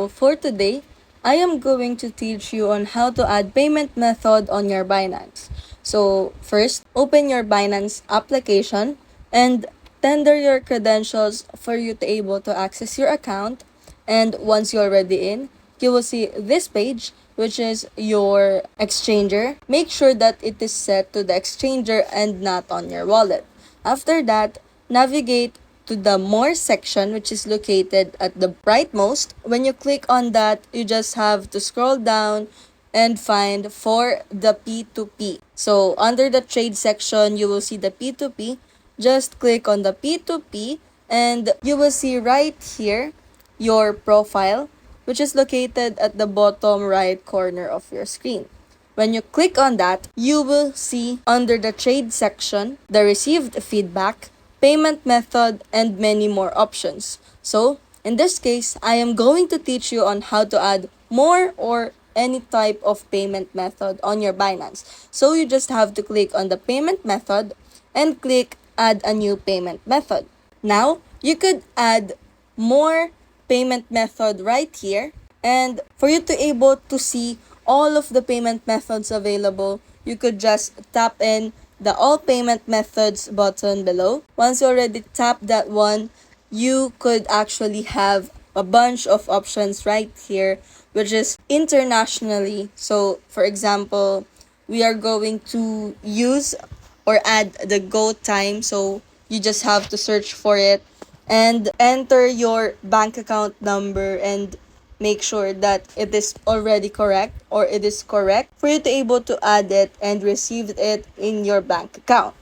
So for today, I am going to teach you on how to add payment method on your Binance. So first, open your Binance application and tender your credentials for you to able to access your account. And once you're already in, you will see this page, which is your exchanger. Make sure that it is set to the exchanger and not on your wallet. After that, navigate to the More section, which is located at the rightmost. When you click on that, you just have to scroll down and find for the P2P. So under the trade section, you will see the P2P. Just click on the P2P and you will see right here your profile, which is located at the bottom right corner of your screen. When you click on that, you will see under the trade section, the received feedback, payment method, and many more options. So, in this case, I am going to teach you on how to add more or any type of payment method on your Binance. So, you just have to click on the payment method and click add a new payment method. Now, you could add more payment method right here, and for you to able to see all of the payment methods available, you could just tap in the all payment methods button below. Once you already tap that one, you could actually have a bunch of options right here, which is internationally. So for example, we are going to use or add the go time. So you just have to search for it and enter your bank account number and make sure that it is already correct or it is correct for you to able to add it and receive it in your bank account.